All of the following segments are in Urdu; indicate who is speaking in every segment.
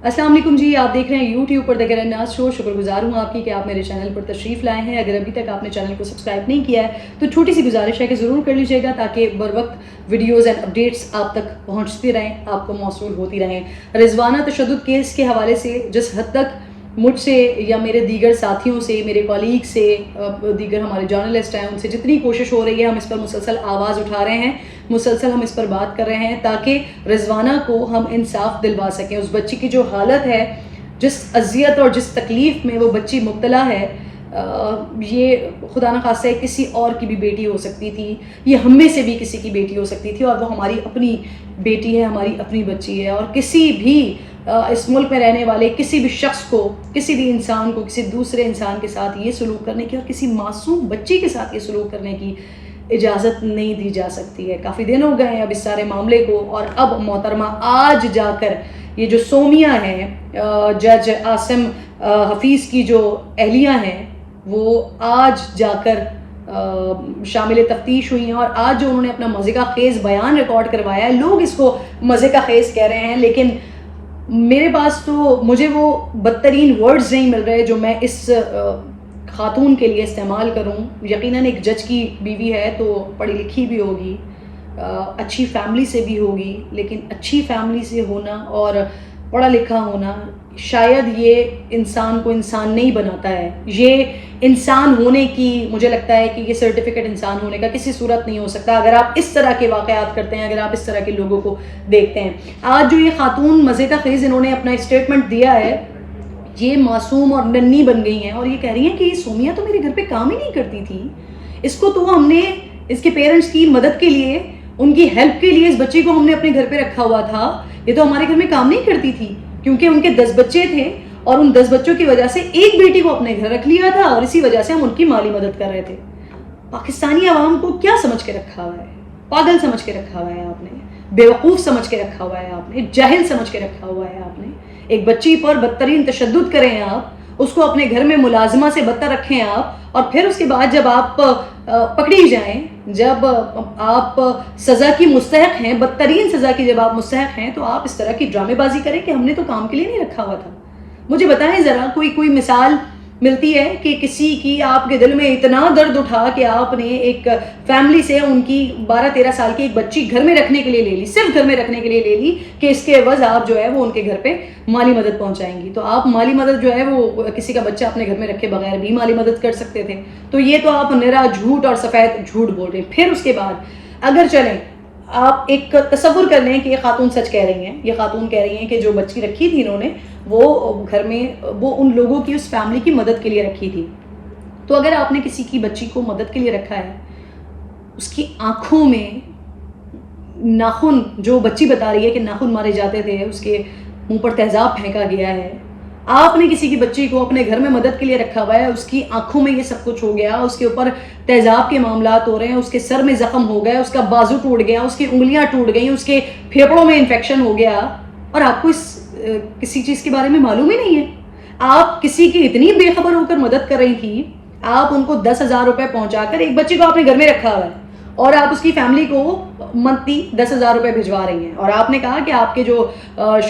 Speaker 1: السلام علیکم جی، آپ دیکھ رہے ہیں یوٹیوب پر دا گراناز شو. شکر گزار ہوں آپ کی کہ آپ میرے چینل پر تشریف لائے ہیں. اگر ابھی تک آپ نے چینل کو سبسکرائب نہیں کیا ہے تو چھوٹی سی گزارش ہے کہ ضرور کر لیجیے گا تاکہ بر وقت ویڈیوز اینڈ اپڈیٹس آپ تک پہنچتی رہیں، آپ کو موصول ہوتی رہیں. رضوانہ تشدد کیس کے حوالے سے جس حد تک مجھ سے یا میرے دیگر ساتھیوں سے، میرے کولیگ سے، دیگر ہمارے جرنلسٹ ہیں، ان سے جتنی کوشش ہو رہی ہے، ہم اس پر مسلسل آواز اٹھا رہے ہیں، مسلسل ہم اس پر بات کر رہے ہیں تاکہ رضوانہ کو ہم انصاف دلوا سکیں. اس بچی کی جو حالت ہے، جس اذیت اور جس تکلیف میں وہ بچی مبتلا ہے، یہ خدا نخواستہ کسی اور کی بھی بیٹی ہو سکتی تھی، یہ ہم میں سے بھی کسی کی بیٹی ہو سکتی تھی، اور وہ ہماری اپنی بیٹی ہے، ہماری اپنی بچی ہے. اور کسی بھی اس ملک میں رہنے والے کسی بھی شخص کو، کسی بھی انسان کو کسی دوسرے انسان کے ساتھ یہ سلوک کرنے کی، اور کسی معصوم بچی کے ساتھ یہ سلوک کرنے کی اجازت نہیں دی جا سکتی ہے. کافی دن ہو گئے ہیں اب اس سارے معاملے کو، اور اب محترمہ آج جا کر یہ جو سومیا ہیں، جج عاصم حفیظ کی جو اہلیہ ہیں، وہ آج جا کر شامل تفتیش ہوئی ہیں. اور آج جو انہوں نے اپنا مزے کا خیز بیان ریکارڈ کروایا ہے، لوگ اس کو مزے کا خیز کہہ رہے ہیں، لیکن میرے پاس تو مجھے وہ بدترین ورڈز نہیں مل رہے جو میں اس خاتون کے لیے استعمال کروں. یقیناً ایک جج کی بیوی ہے تو پڑھی لکھی بھی ہوگی، اچھی فیملی سے بھی ہوگی، لیکن اچھی فیملی سے ہونا اور پڑھا لکھا ہونا شاید یہ انسان کو انسان نہیں بناتا ہے. یہ انسان ہونے کی، مجھے لگتا ہے کہ یہ سرٹیفکیٹ انسان ہونے کا کسی صورت نہیں ہو سکتا اگر آپ اس طرح کے واقعات کرتے ہیں، اگر آپ اس طرح کے لوگوں کو دیکھتے ہیں. آج جو یہ خاتون مزے کا خیز انہوں نے اپنا اسٹیٹمنٹ دیا ہے، یہ معصوم اور ننھی بن گئی ہیں، اور یہ کہہ رہی ہیں کہ یہ سومیا تو میرے گھر پہ کام ہی نہیں کرتی تھی، اس کو تو ہم نے اس کے پیرنٹس کی مدد کے لیے، ان کی ہیلپ کے لیے اس بچی کو ہم نے اپنے گھر پہ رکھا ہوا تھا، یہ تو ہمارے گھر میں کام نہیں کرتی تھی، کیونکہ ان کے 10 بچے تھے اور ان 10 بچوں کی وجہ سے ایک بیٹی کو اپنے گھر رکھ لیا تھا، اور اسی وجہ سے ہم ان کی مالی مدد کر رہے تھے. پاکستانی عوام کو کیا سمجھ کے رکھا ہوا ہے؟ پاگل سمجھ کے رکھا ہوا ہے آپ نے، بیوقوف سمجھ کے رکھا ہوا ہے آپ نے، جاہل سمجھ کے رکھا ہوا ہے آپ نے. ایک بچی پر بدترین تشدد کریں آپ، اس کو اپنے گھر میں ملازمہ سے بدتر رکھیں آپ، اور پھر اس کے بعد جب آپ پکڑی جائیں، جب آپ سزا کی مستحق ہیں، بدترین سزا کی جب آپ مستحق ہیں، تو آپ اس طرح کی ڈرامے بازی کریں کہ ہم نے تو کام کے لیے نہیں رکھا ہوا تھا. مجھے بتائیں ذرا، کوئی مثال ملتی ہے کہ کسی کی آپ کے دل میں اتنا درد اٹھا کہ آپ نے ایک فیملی سے ان کی 12-13 سال کی ایک بچی گھر میں رکھنے کے لیے لے لی، صرف گھر میں رکھنے کے لیے لے لی، کہ اس کے عوض آپ جو ہے وہ ان کے گھر پہ مالی مدد پہنچائیں گی. تو آپ مالی مدد جو ہے وہ کسی کا بچہ اپنے گھر میں رکھے بغیر بھی مالی مدد کر سکتے تھے. تو یہ تو آپ نرا جھوٹ اور سفید جھوٹ بول رہے ہیں. پھر اس کے بعد اگر چلیں آپ ایک تصور کر لیں کہ یہ خاتون سچ کہہ رہی ہیں، یہ خاتون کہہ رہی ہیں کہ جو بچی رکھی تھی انہوں نے، وہ گھر میں وہ ان لوگوں کی، اس فیملی کی مدد کے لیے رکھی تھی. تو اگر آپ نے کسی کی بچی کو مدد کے لیے رکھا ہے، اس کی آنکھوں میں ناخن، جو بچی بتا رہی ہے کہ ناخن مارے جاتے تھے، اس کے منہ پر تیزاب پھینکا گیا ہے، آپ نے کسی کی بچی کو اپنے گھر میں مدد کے لیے رکھا ہوا ہے، اس کی آنکھوں میں یہ سب کچھ ہو گیا، اس کے اوپر تیزاب کے معاملات ہو رہے ہیں، اس کے سر میں زخم ہو گیا، اس کا بازو ٹوٹ گیا، اس کی انگلیاں ٹوٹ گئیں، اس کے پھیپڑوں میں انفیکشن ہو گیا، اور آپ کو کسی چیز کے بارے میں معلوم ہی نہیں ہے. آپ کسی کی اتنی بے خبر ہو کر مدد کر رہی تھی، آپ ان کو 10,000 روپے پہنچا کر ایک بچے کو اپنے گھر میں رکھا ہوا ہے، اور آپ اس کی فیملی کو منتھلی 10,000 روپے بھجوا رہی ہیں. اور آپ نے کہا کہ آپ کے جو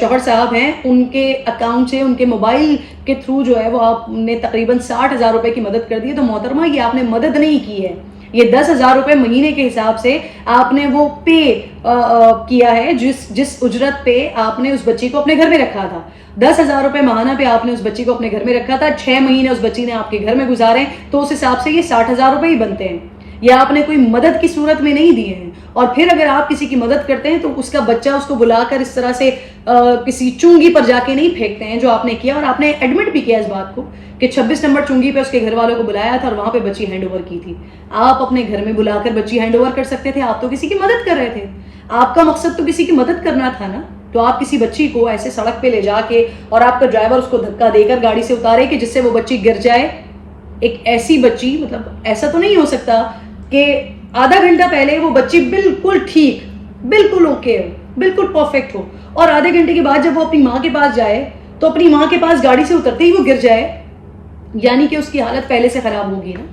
Speaker 1: شوہر صاحب ہیں، ان کے اکاؤنٹ سے، ان کے موبائل کے تھرو جو ہے وہ آپ نے تقریباً 60,000 روپے کی مدد کر دی ہے. تو محترمہ، یہ آپ نے مدد نہیں کی ہے، یہ 10,000 روپے مہینے کے حساب سے آپ نے وہ پے کیا ہے، جس اجرت پہ آپ نے اس بچی کو اپنے گھر میں رکھا تھا. 10,000 روپے ماہانہ پہ آپ نے اس بچی کو اپنے گھر میں رکھا تھا، 6 مہینے اس بچی نے آپ کے گھر میں گزارے، تو اس حساب سے یہ 60,000 روپے ہی بنتے ہیں. یہ آپ نے کوئی مدد کی صورت میں نہیں دیے ہیں. اور پھر اگر آپ کسی کی مدد کرتے ہیں تو اس کا بچہ اس کو بلا کر اس طرح سے کسی چونگی پر جا کے نہیں پھینکتے ہیں جو آپ نے کیا. اور آپ نے ایڈمٹ بھی کیا اس بات کو کہ 26 نمبر چونگی پہ اس کے گھر والوں کو بلایا تھا اور وہاں پہ بچی ہینڈ اوور کی تھی. آپ اپنے گھر میں بلا کر بچی ہینڈ اوور کر سکتے تھے، آپ تو کسی کی مدد کر رہے تھے. آپ کا مقصد تو کسی کی مدد کرنا تھا نا. تو آپ کسی بچی کو ایسے سڑک پہ لے جا کے، اور آپ کا ڈرائیور اس کو دھکا دے کر گاڑی سے اتارے کہ جس سے وہ بچی گر جائے. ایک ایسی بچی، مطلب ایسا تو نہیں ہو سکتا کہ آدھا گھنٹہ پہلے وہ بچی بالکل ٹھیک، بالکل اوکے ہو، بالکل پرفیکٹ ہو، اور آدھے گھنٹے کے بعد جب وہ اپنی ماں کے پاس جائے تو اپنی ماں کے پاس گاڑی سے اترتے ہی وہ گر جائے. یعنی کہ اس کی حالت پہلے سے خراب ہوگی نا،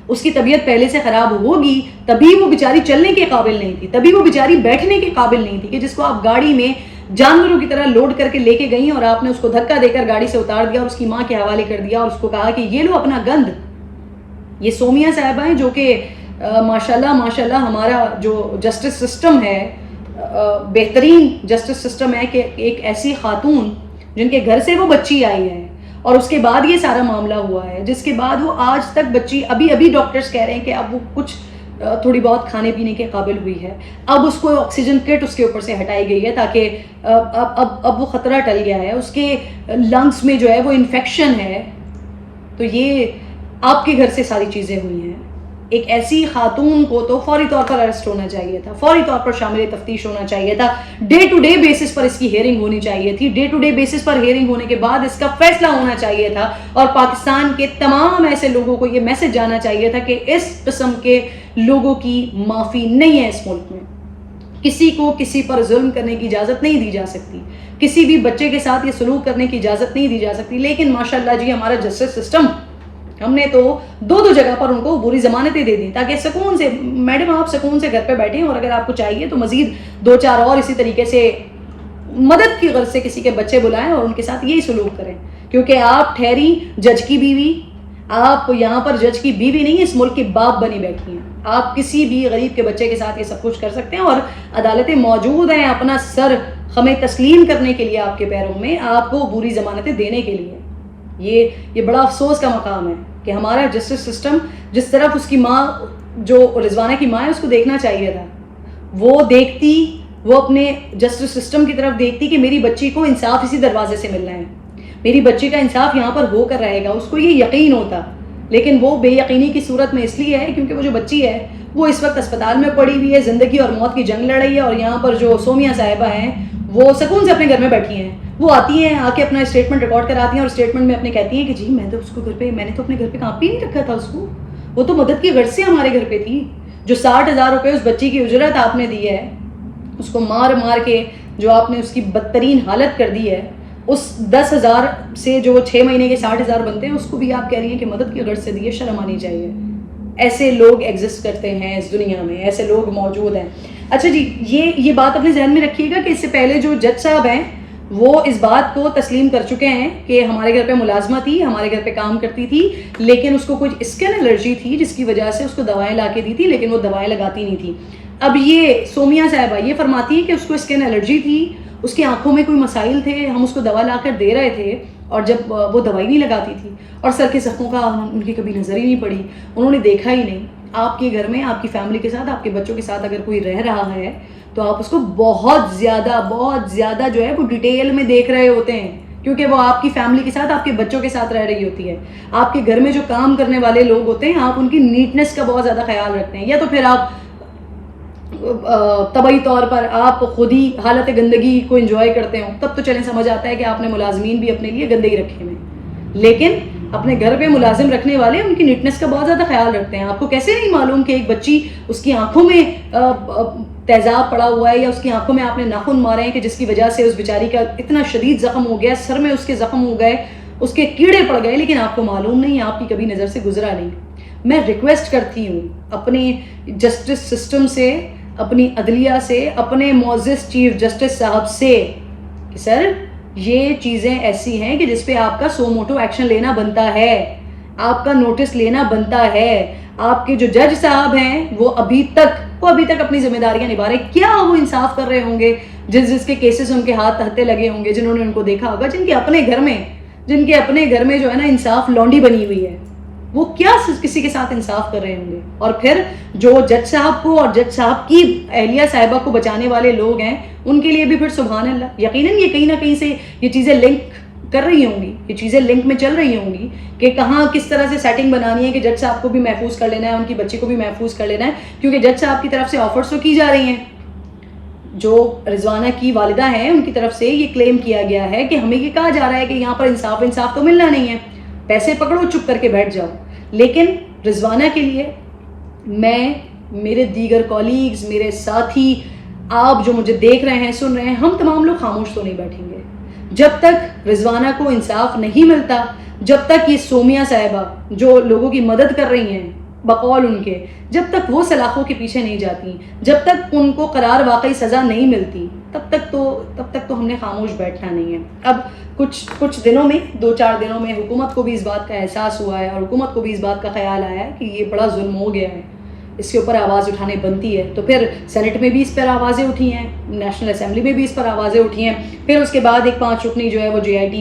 Speaker 1: اس کی طبیعت پہلے سے خراب ہوگی، تبھی وہ بیچاری چلنے کے قابل نہیں تھی، تبھی وہ بیچاری بیٹھنے کے قابل نہیں تھی کہ جس کو آپ گاڑی میں جانوروں کی طرح لوڈ کر کے لے کے گئیں اور آپ نے اس کو دھکا دے کر گاڑی سے اتار دیا اور اس کی ماں کے حوالے کر دیا اور اس کو کہا کہ یہ لو اپنا گند. یہ سومیا صاحبہ ہیں جو کہ ماشاءاللہ ہمارا جو جسٹس سسٹم ہے بہترین جسٹس سسٹم ہے کہ ایک ایسی خاتون جن کے گھر سے وہ بچی آئی ہے اور اس کے بعد یہ سارا معاملہ ہوا ہے، جس کے بعد وہ آج تک بچی ابھی ڈاکٹرز کہہ رہے ہیں کہ اب وہ کچھ تھوڑی بہت کھانے پینے کے قابل ہوئی ہے. اب اس کو آکسیجن کٹ اس کے اوپر سے ہٹائی گئی ہے تاکہ اب وہ خطرہ ٹل گیا ہے. اس کے لنگس میں جو ہے وہ انفیکشن ہے. تو یہ آپ کے گھر سے ساری چیزیں ہوئی ہیں. ایک ایسی خاتون کو تو فوری طور پر اریسٹ ہونا چاہیے تھا، فوری طور پر شامل تفتیش ہونا چاہیے تھا، ڈے ٹو ڈے بیسس پر اس کی ہیئرنگ ہونی چاہیے تھی، ڈے ٹو ڈے بیسس پر ہیئرنگ ہونے کے بعد اس کا فیصلہ ہونا چاہیے تھا اور پاکستان کے تمام ایسے لوگوں کو یہ میسج جانا چاہیے تھا کہ اس قسم کے لوگوں کی معافی نہیں ہے اس ملک میں. کسی کو کسی پر ظلم کرنے کی اجازت نہیں دی جا سکتی، کسی بھی بچے کے ساتھ یہ سلوک کرنے کی اجازت نہیں دی جا سکتی. لیکن ماشاءاللہ جی ہمارا جسٹس سسٹم، ہم نے تو دو جگہ پر ان کو بری ضمانتیں دے دیں تاکہ سکون سے، میڈم آپ سکون سے گھر پہ بیٹھیں اور اگر آپ کو چاہیے تو مزید 2-4 اور اسی طریقے سے مدد کی غرض سے کسی کے بچے بلائیں اور ان کے ساتھ یہی سلوک کریں. کیونکہ آپ ٹھہری جج کی بیوی، آپ یہاں پر جج کی بیوی نہیں، اس ملک کی باپ بنی بیٹھی ہیں. آپ کسی بھی غریب کے بچے کے ساتھ یہ سب کچھ کر سکتے ہیں اور عدالتیں موجود ہیں اپنا سر ہمیں تسلیم کرنے کے لیے آپ کے پیروں میں، آپ کو بری ضمانتیں دینے کے لیے. یہ بڑا افسوس کا مقام ہے کہ ہمارا جسٹس سسٹم جس طرف اس کی ماں جو رضوانہ کی ماں ہے اس کو دیکھنا چاہیے تھا، وہ دیکھتی، وہ اپنے جسٹس سسٹم کی طرف دیکھتی کہ میری بچی کو انصاف اسی دروازے سے ملنا ہے، میری بچی کا انصاف یہاں پر ہو کر رہے گا، اس کو یہ یقین ہوتا. لیکن وہ بے یقینی کی صورت میں اس لیے ہے کیونکہ وہ جو بچی ہے وہ اس وقت اسپتال میں پڑی ہوئی ہے، زندگی اور موت کی جنگ لڑ رہی ہے، اور یہاں پر جو سومیا صاحبہ ہیں وہ سکون سے اپنے گھر میں بیٹھی ہیں. وہ آتی ہیں، آ کے اپنا اسٹیٹمنٹ ریکارڈ کراتی ہیں اور اسٹیٹمنٹ میں اپنے کہتی ہیں کہ جی میں تو اس کو گھر پہ، میں نے تو اپنے گھر پہ کام پہ نہیں رکھا تھا اس کو، وہ تو مدد کی غرض سے ہمارے گھر پہ تھی. جو 60,000 روپے اس بچی کی اجرت آپ نے دی ہے، اس کو مار کے جو آپ نے اس کی بدترین حالت کر دی ہے، اس 10,000 سے جو 6 مہینے کے 60,000 بنتے ہیں اس کو بھی آپ کہہ رہی ہیں کہ مدد کی غرض سے دی ہے. شرم آنی چاہیے. ایسے لوگ ایگزسٹ کرتے ہیں اس دنیا میں، ایسے لوگ موجود ہیں. اچھا جی، یہ بات اپنے ذہن میں رکھیے گا کہ اس سے پہلے جو جج صاحب ہیں وہ اس بات کو تسلیم کر چکے ہیں کہ ہمارے گھر پہ ملازمہ تھی، ہمارے گھر پہ کام کرتی تھی، لیکن اس کو کچھ اسکن الرجی تھی جس کی وجہ سے اس کو دوائیں لا کے دی تھی، لیکن وہ دوائیں لگاتی نہیں تھی. اب یہ سومیا صاحبہ یہ فرماتی ہے کہ اس کو اسکن الرجی تھی، اس کی آنکھوں میں کوئی مسائل تھے، ہم اس کو دوا لا کر دے رہے تھے اور جب وہ دوائی نہیں لگاتی تھی اور سر کے زخموں کا ان کی کبھی نظر ہی نہیں پڑی، انہوں نے دیکھا ہی نہیں. آپ کے گھر میں آپ کی فیملی کے ساتھ، آپ کے بچوں کے ساتھ اگر کوئی رہ رہا ہے تو آپ اس کو بہت زیادہ جو ہے وہ ڈیٹیل میں دیکھ رہے ہوتے ہیں، کیونکہ وہ آپ کی فیملی کے ساتھ، آپ کے بچوں کے ساتھ رہ رہی ہوتی ہے. آپ کے گھر میں جو کام کرنے والے لوگ ہوتے ہیں آپ ان کی نیٹنس کا بہت زیادہ خیال رکھتے ہیں، یا تو پھر آپ طبعی طور پر آپ خود ہی حالت گندگی کو انجوائے کرتے ہوں، تب تو چلیں سمجھ آتا ہے کہ آپ نے ملازمین بھی اپنے لیے گندے ہی رکھے ہوئے. لیکن اپنے گھر پہ ملازم رکھنے والے ان کی نیٹنس کا بہت زیادہ خیال رکھتے ہیں. آپ کو کیسے نہیں معلوم کہ ایک بچی، اس کی آنکھوں میں تیزاب پڑا ہوا ہے یا اس کی آنکھوں میں آپ نے ناخن مارے ہیں کہ جس کی وجہ سے اس بیچاری کا اتنا شدید زخم ہو گیا، سر میں اس کے زخم ہو گئے، اس کے کیڑے پڑ گئے، لیکن آپ کو معلوم نہیں، آپ کی کبھی نظر سے گزرا نہیں. میں ریکویسٹ کرتی ہوں اپنے جسٹس سسٹم سے، اپنی عدلیہ سے، اپنے معزز چیف جسٹس صاحب سے کہ سر یہ چیزیں ایسی ہیں کہ جس پہ آپ کا سو موٹو ایکشن لینا بنتا ہے، آپ کا نوٹس لینا بنتا ہے. آپ کے جو جج صاحب ہیں وہ ابھی تک اپنی ذمہ داریاں نبھا رہے ہیں. کیا وہ انصاف کر رہے ہوں گے جس کے کیسز ان کے ہاتھ ہتھے لگے ہوں گے، جنہوں نے ان کو دیکھا ہوگا، جن کے اپنے گھر میں جو ہے نا انصاف لانڈی بنی ہوئی ہے، وہ کیا کسی کے ساتھ انصاف کر رہے ہوں گے. اور پھر جو جج صاحب کو اور جج صاحب کی اہلیہ صاحبہ کو بچانے والے لوگ ہیں ان کے لیے بھی پھر سبحان اللہ. یقیناً یہ کہیں نہ کہیں سے یہ چیزیں لنک کر رہی ہوں گی، یہ چیزیں لنک میں چل رہی ہوں گی کہ کہاں کس طرح سے سیٹنگ بنانی ہے کہ جج صاحب کو بھی محفوظ کر لینا ہے، ان کی بچی کو بھی محفوظ کر لینا ہے. کیونکہ جج صاحب کی طرف سے آفرز تو کی جا رہی ہیں، جو رضوانہ کی والدہ ہیں ان کی طرف سے یہ کلیم کیا گیا ہے کہ ہمیں یہ کہا جا رہا ہے کہ یہاں پر انصاف تو ملنا نہیں ہے، پیسے پکڑو چپ کر کے بیٹھ جاؤ. لیکن رضوانہ کے لیے میں، میرے دیگر کولیگز، میرے ساتھی، آپ جو مجھے دیکھ رہے ہیں، سن رہے ہیں، ہم تمام لوگ خاموش تو نہیں بیٹھیں گے جب تک رضوانہ کو انصاف نہیں ملتا، جب تک یہ سومیا صاحبہ جو لوگوں کی مدد کر رہی ہیں بقول ان کے جب تک وہ سلاخوں کے پیچھے نہیں جاتی، جب تک ان کو قرار واقعی سزا نہیں ملتی، تب تک تو ہم نے خاموش بیٹھنا نہیں ہے۔ اب کچھ دنوں میں 2-4 دنوں میں حکومت کو بھی اس بات کا احساس ہوا ہے اور حکومت کو بھی اس بات کا خیال آیا ہے کہ یہ بڑا ظلم ہو گیا ہے، اس کے اوپر آواز اٹھانے بنتی ہے۔ تو پھر سینٹ میں بھی اس پر آوازیں اٹھی ہیں، نیشنل اسمبلی میں بھی اس پر آوازیں اٹھی ہیں۔ پھر اس کے بعد ایک 5 رکنی جو ہے وہ JIT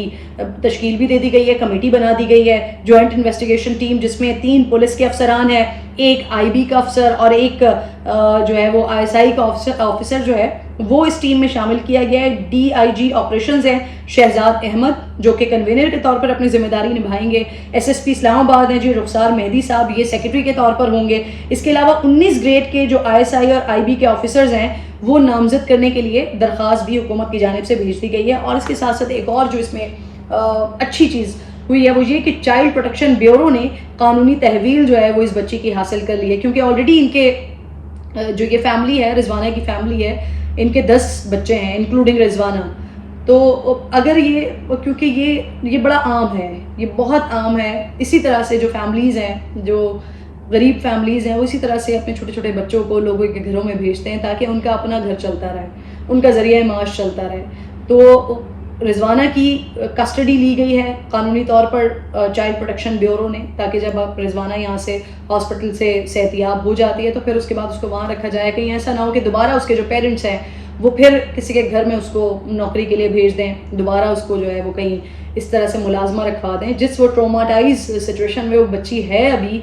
Speaker 1: تشکیل بھی دے دی گئی ہے، کمیٹی بنا دی گئی ہے، جوائنٹ انویسٹیگیشن ٹیم، جس میں 3 پولیس کے افسران ہیں، ایک IB کا افسر اور ایک جو ہے وہ ISI کا آفیسر جو ہے وہ اس ٹیم میں شامل کیا گیا ہے۔ DIG آپریشنز ہیں شہزاد احمد جو کہ کنوینر کے طور پر اپنی ذمہ داری نبھائیں گے۔ SSP اسلام آباد ہیں جی رخسار مہدی صاحب، یہ سیکرٹری کے طور پر ہوں گے۔ اس کے علاوہ 19 گریڈ کے جو ISI اور IB کے آفیسرز ہیں وہ نامزد کرنے کے لیے درخواست بھی حکومت کی جانب سے بھیج دی گئی ہے۔ اور اس کے ساتھ ساتھ ایک اور جو اس میں اچھی چیز ہوئی ہے وہ یہ کہ چائلڈ پروٹیکشن بیورو نے قانونی تحویل جو ہے وہ اس بچی کی حاصل کر لی ہے، کیونکہ آلریڈی ان کے جو یہ فیملی ہے، رضوانہ کی فیملی ہے، ان کے 10 بچے ہیں انکلوڈنگ رضوانہ۔ تو اگر کیونکہ یہ بڑا عام ہے، یہ بہت عام ہے، اسی طرح سے جو فیملیز ہیں، جو غریب فیملیز ہیں، وہ اسی طرح سے اپنے چھوٹے چھوٹے بچوں کو لوگوں کے گھروں میں بھیجتے ہیں تاکہ ان کا اپنا گھر چلتا رہے، ان کا ذریعہ معاش چلتا رہے۔ تو رضوانہ کی کسٹڈی لی گئی ہے قانونی طور پر چائلڈ پروٹیکشن بیورو نے، تاکہ جب آپ رضوانہ یہاں سے ہاسپٹل سے صحتیاب ہو جاتی ہے تو پھر اس کے بعد اس کو وہاں رکھا جائے، کہیں ایسا نہ ہو کہ دوبارہ اس کے جو پیرنٹس ہیں وہ پھر کسی کے گھر میں اس کو نوکری کے لیے بھیج دیں، دوبارہ اس کو جو ہے وہ کہیں اس طرح سے ملازمہ رکھوا دیں۔ جس وہ ٹروماٹائز سچویشن میں وہ بچی ہے ابھی،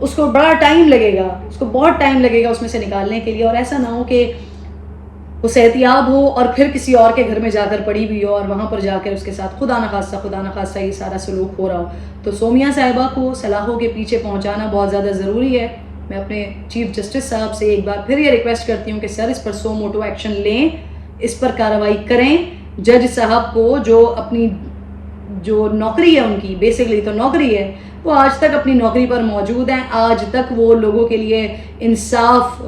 Speaker 1: اس کو بڑا ٹائم لگے گا، اس کو بہت ٹائم لگے گا اس میں سے نکالنے کے لیے، اور ایسا نہ ہو کہ وہ صحتیاب ہو اور پھر کسی اور کے گھر میں جا کر پڑی بھی ہو اور وہاں پر جا کر اس کے ساتھ خدا نخواستہ یہ سارا سلوک ہو رہا ہو۔ تو سومیہ صاحبہ کو سلاخوں کے پیچھے پہنچانا بہت زیادہ ضروری ہے۔ میں اپنے چیف جسٹس صاحب سے ایک بار پھر یہ ریکویسٹ کرتی ہوں کہ سر اس پر سو موٹو ایکشن لیں، اس پر کارروائی کریں۔ جج صاحب کو جو اپنی جو نوکری ہے، ان کی بیسکلی تو نوکری ہے، وہ آج تک اپنی نوکری پر موجود ہیں، آج تک وہ لوگوں کے لیے انصاف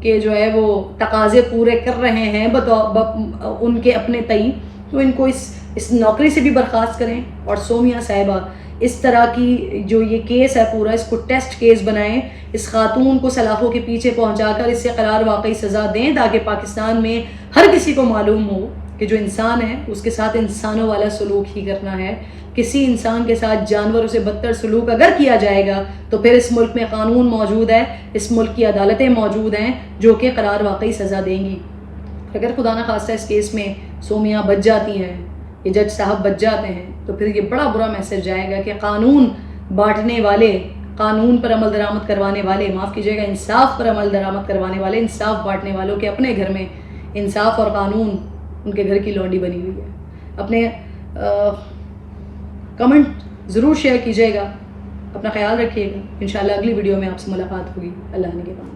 Speaker 1: کے جو ہے وہ تقاضے پورے کر رہے ہیں ان کے اپنے تئیں، تو ان کو اس نوکری سے بھی برخاست کریں۔ اور سومیہ صاحبہ اس طرح کی جو یہ کیس ہے پورا، اس کو ٹیسٹ کیس بنائیں، اس خاتون کو سلاخوں کے پیچھے پہنچا کر اس سے قرار واقعی سزا دیں، تاکہ پاکستان میں ہر کسی کو معلوم ہو کہ جو انسان ہے اس کے ساتھ انسانوں والا سلوک ہی کرنا ہے۔ کسی انسان کے ساتھ جانوروں سے بدتر سلوک اگر کیا جائے گا تو پھر اس ملک میں قانون موجود ہے، اس ملک کی عدالتیں موجود ہیں جو کہ قرار واقعی سزا دیں گی۔ اگر خدا نخواستہ اس کیس میں سومیہ بچ جاتی ہیں، یہ جج صاحب بچ جاتے ہیں، تو پھر یہ بڑا برا میسج جائے گا کہ قانون بانٹنے والے، قانون پر عمل درآمد کروانے والے، معاف کیجیے گا انصاف پر عمل درآمد کروانے والے، انصاف بانٹنے والوں کے اپنے گھر میں انصاف اور قانون ان کے گھر کی لونڈی بنی ہوئی ہے۔ اپنے کمنٹ ضرور شیئر کیجیے گا، اپنا خیال رکھیے گا۔ انشاءاللہ اگلی ویڈیو میں آپ سے ملاقات ہوگی۔ اللہ نے کے بعد